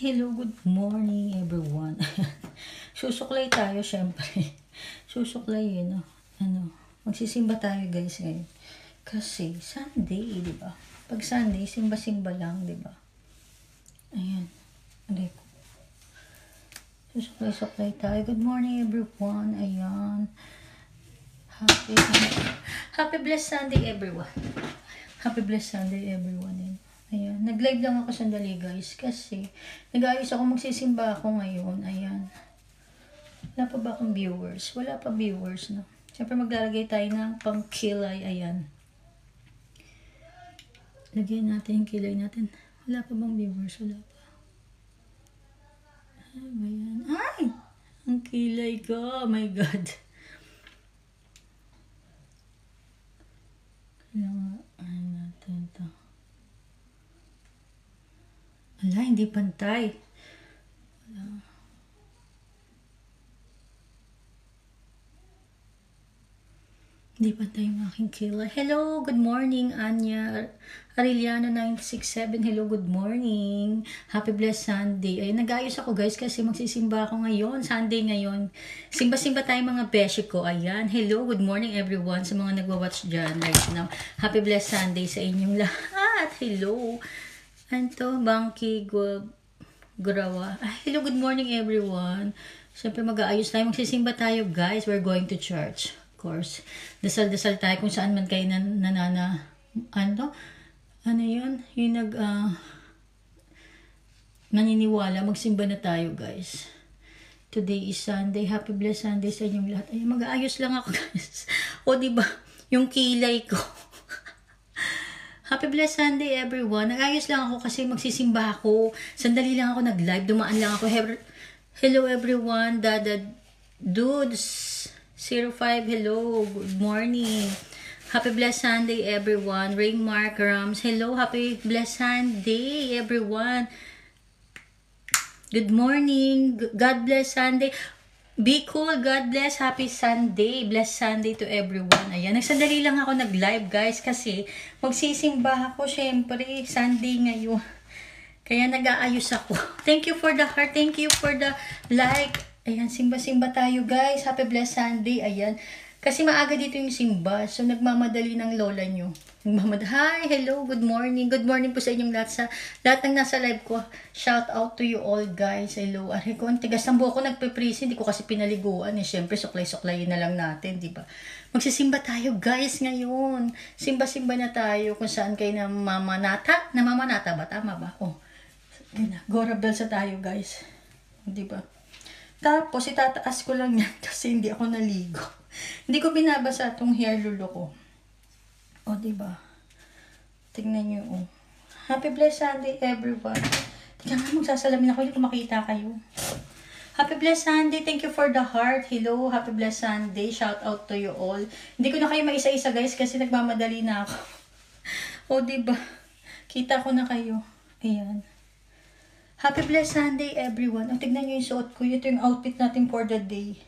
Hello, good morning everyone. Susuklay tayo syempre. Susuklay yun, no? Magsisimba tayo guys ngayon. Kasi Sunday, di ba? Pag Sunday, simba-simba lang, di ba? Ayan. Aray ko. Susuklay tayo. Good morning everyone. Ayan. Happy blessed Sunday everyone. Happy blessed Sunday everyone. Ayan. Nag-live lang ako sandali guys kasi nag-ayos ako, magsisimba ako ngayon. Ayan. Wala pa ba akong viewers? Wala pa viewers, no? Siyempre maglalagay tayo ng pangkilay. Ayan. Lagyan natin yung kilay natin. Wala pa bang viewers? Wala pa. Ayan. Ay! Ang kilay ko. Oh my God. Kailangan natin ito. Wala, hindi pantay. Wala. Hindi pantay yung aking kilay. Hello, good morning, Anya. Ariliana 967. Hello, good morning. Happy blessed Sunday. Ay, nag-ayos ako guys kasi magsisimba ako ngayon. Sunday ngayon. Simba-simba tayo mga beshi ko. Ayan. Hello, good morning everyone sa mga nagwa-watch dyan right now. Happy blessed Sunday sa inyong lahat. Hello. Anto, Bangki, Gurawa. Hello, good morning everyone. Siyempre mag-aayos tayo. Magsisimba tayo guys. We're going to church. Of course. Dasal-dasal tayo kung saan man kayo ano yun? Yung naniniwala. Magsimba na tayo guys. Today is Sunday. Happy blessed Sunday sa inyong lahat. Ay, mag-aayos lang ako guys. O diba? Yung kilay ko. Happy blessed Sunday everyone. Nag-ayos lang ako kasi magsisimba ako. Sandali lang ako nag-live. Dumaan lang ako. Hello everyone. Dada Dudes 05. Hello. Good morning. Happy blessed Sunday everyone. Rainmark Rams. Hello. Happy blessed Sunday everyone. Good morning. God bless Sunday. Be cool. God bless. Happy Sunday. Blessed Sunday to everyone. Ayan. Nagsandali lang ako nag-live guys kasi magsisimba ako syempre. Sunday ngayon. Kaya nag-aayos ako. Thank you for the heart. Thank you for the like. Ayan. Simba-simba tayo guys. Happy blessed Sunday. Ayan. Kasi maaga dito yung simba. So nagmamadali ng lola nyo. Hi, hello, good morning. Good morning po sa inyong lahat. Sa lahat ng nasa live ko, shout out to you all guys. Hello. Aray ko, ang tigas ng buhok ko, nagpe-freeze. Hindi ko kasi pinaliguan. Siyempre, suklay-suklayin na lang natin, di ba? Magsisimba tayo guys ngayon. Simba-simba na tayo kung saan kayo namamanata. Namamanata ba? Tama ba? Oh. Gorabel sa tayo guys. Di ba? Tapos, itataas ko lang yan kasi hindi ako naligo. Hindi ko binabasa itong hair lulo ko. O, diba? Tingnan nyo, oh. Happy blessed Sunday, everyone. Tingnan nga, magsasalamin ako. Hindi ko makita kayo. Happy blessed Sunday. Thank you for the heart. Hello, happy blessed Sunday. Shout out to you all. Hindi ko na kayo maisa-isa, guys, kasi nagmamadali na ako. O, diba? Kita ko na kayo. Ayan. Happy blessed Sunday, everyone. O, tignan nyo yung suot ko. Ito yung outfit natin for the day.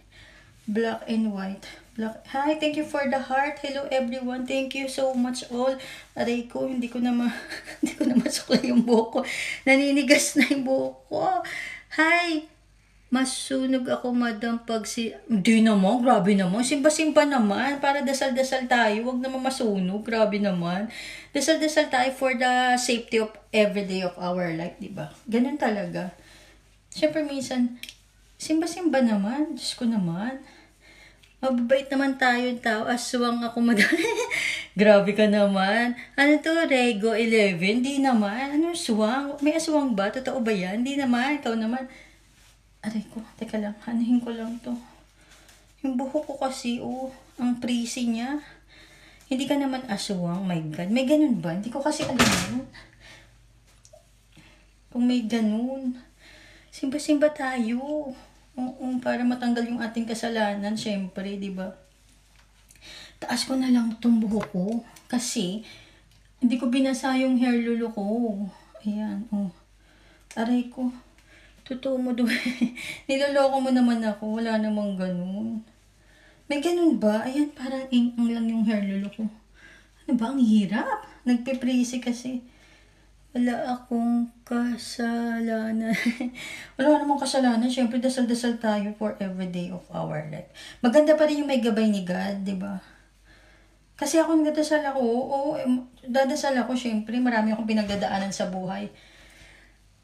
Black and white. Black. Hi, thank you for the heart. Hello everyone. Thank you so much all. Aray ko, hindi ko na masuklay yung buhok ko. Naninigas na yung buhok ko. Hi. Masunog ako, madam, Hindi naman, grabe naman. Simba-simba naman. Para dasal-dasal tayo. Huwag naman masunog. Grabe naman. Dasal-dasal tayo for the safety of every day of our life, diba? Ganun talaga. Siyempre, minsan, simba-simba naman. Diyos ko naman. Mababait naman tayo yung tao. Aswang ako, madam. Grabe ka naman. Ano to, Rego 11? Di naman. Ano aswang? May aswang ba? Totoo ba yan? Di naman. Ikaw naman. Aray ko. Teka lang. Anuhin ko lang to. Yung buhok ko kasi, oh. Ang pretty niya. Hindi ka naman aswang. My God. May ganun ba? Hindi ko kasi alam yun. Kung may ganun. Simba-simba tayo. Oo, para matanggal yung ating kasalanan, syempre, di ba? Taas ko na lang itong buhok ko. Kasi, hindi ko binasa yung hair lulo ko. Ayan, oh. Aray ko. Totoo mo doon. Niloloko mo naman ako. Wala namang ganun. May ganun ba? Ayan, parang ing-ang lang yung hair lulo ko. Ano ba? Ang hirap. Nagpe-freeze kasi. Wala akong kasalanan. Wala namang kasalanan. Siyempre, dasal-dasal tayo for every day of our life. Maganda pa rin yung may gabay ni God, di ba? Kasi ako nagdadasal ako, dadasal ako, siyempre, marami akong pinagdadaanan sa buhay.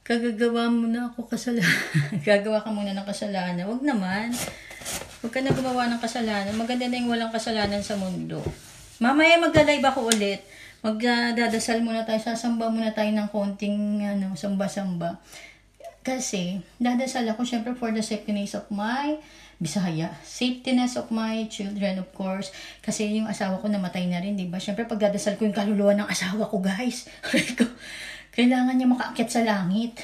Kagagawa mo na ako kasalanan. Gagawa ka muna ng kasalanan. Wag naman. Huwag ka na gumawa ng kasalanan. Maganda na yung walang kasalanan sa mundo. Mamaya magla-live ako ulit. Magdadasal muna tayo. Sasamba muna tayo ng konting samba-samba. Kasi, dadasal ako syempre for the safetyness of my Bisaya. Safetyness of my children, of course. Kasi yung asawa ko namatay na rin, diba? Syempre, pagdadasal ko yung kaluluwa ng asawa ko, guys. Kailangan niya makaakyat sa langit.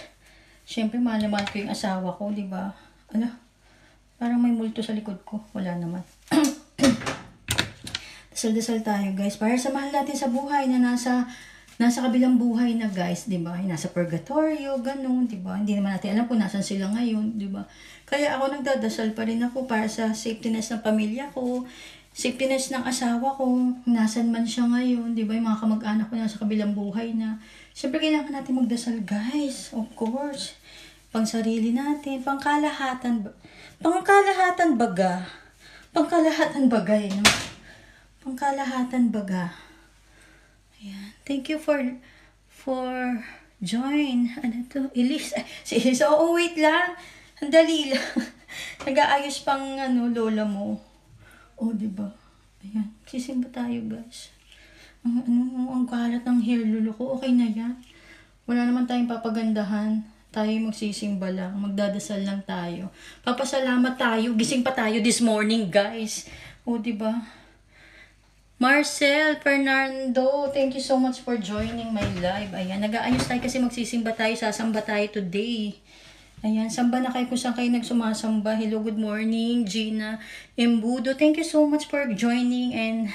Syempre, mahal na mahal ko yung asawa ko, diba? Ano? Parang may multo sa likod ko. Wala naman. Dasal-dasal tayo, guys. Para sa mahal natin sa buhay na nasa kabilang buhay na, guys, di ba? Nasa purgatorio, ganun, di ba? Hindi naman natin alam kung nasan sila ngayon, di ba? Kaya ako nagdadasal pa rin ako para sa safetyness ng pamilya ko, safetyness ng asawa ko, nasan man siya ngayon, di ba? Yung mga kamag-anak ko nasa kabilang buhay na. Siyempre, kailangan natin magdasal, guys. Of course. Pang sarili natin, pangkalahatan baga. Pangkalahatan bagay, no? Pangkalahatan baga. Ayan. Thank you for join. Ano to? Elise. Si Elise. Oo, wait lang. Andali lang. Nag-aayos pang lola mo. Oh, diba? Ayan. Sisimba tayo, guys. Ang kalat ng hair lolo ko. Okay na yan. Wala naman tayong papagandahan. Tayo magsisimba lang. Magdadasal lang tayo. Papasalamat tayo. Gising pa tayo this morning, guys. Oh, diba? Marcel Fernando, thank you so much for joining my live. Ayan, nag-aayos tayo kasi magsisimba tayo, sasamba tayo today. Ayan, samba na kayo kung saan kayo nagsumasamba. Hello, good morning, Gina Embudo. Thank you so much for joining and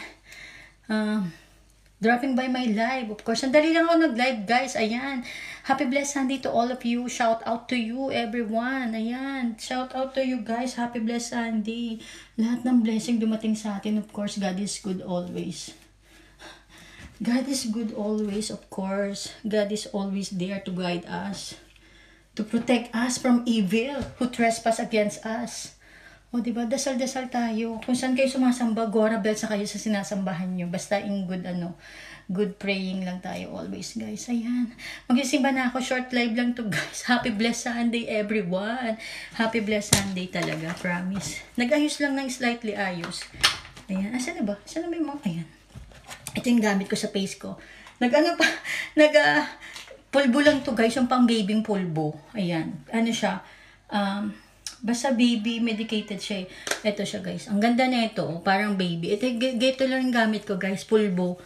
dropping by my live. Of course, sandali lang ako nag-live, guys. Ayan, happy blessed Sunday to all of you. Shout out to you, everyone. Ayan, shout out to you, guys. Happy blessed Sunday. Lahat ng blessing dumating sa atin. Of course, God is good always. God is good always, of course. God is always there to guide us, to protect us from evil who trespass against us. O, diba? Dasal-dasal tayo. Kung saan kayo sumasamba, Gora Bell sa kayo sa sinasambahan nyo. Basta in good praying lang tayo always, guys. Ayan. Magsisimba na ako. Short live lang to, guys. Happy blessed Sunday, everyone. Happy blessed Sunday talaga. Promise. Nag-ayos lang ng slightly ayos. Ayan. Asan na ba? Asan na ba yung mga? Ayan. Ito yung gamit ko sa face ko. Pulbo lang to, guys. Yung pang babying pulbo. Ayan. Ano siya? Basta baby medicated siya. Ito siya, guys. Ang ganda na ito. Parang baby. Ito lang yung gamit ko, guys. Pulbo.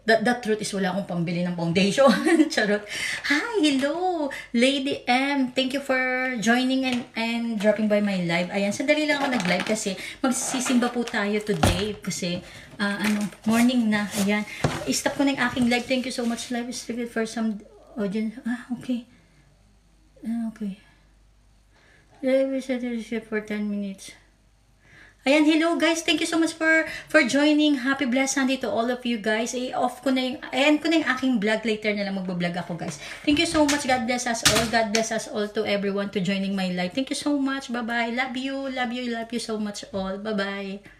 The truth is wala akong pambili ng foundation. Charot. Hi, hello, Lady M. Thank you for joining and dropping by my live. Ayan, sandali lang ako nag-live kasi magsisimba po tayo today. Kasi, morning na. Ayan. I-stop ko na yung aking live. Thank you so much. Live is restricted for some audience. Okay. Okay. Live is restricted for 10 minutes. Ayan, hello guys. Thank you so much for joining. Happy blessed Sunday to all of you guys. Off ko na yung, ayan ko na yung aking vlog. Later na lang magbablog ako, guys. Thank you so much. God bless us all. God bless us all to everyone to joining my live. Thank you so much. Bye-bye. Love you. Love you. Love you so much all. Bye-bye.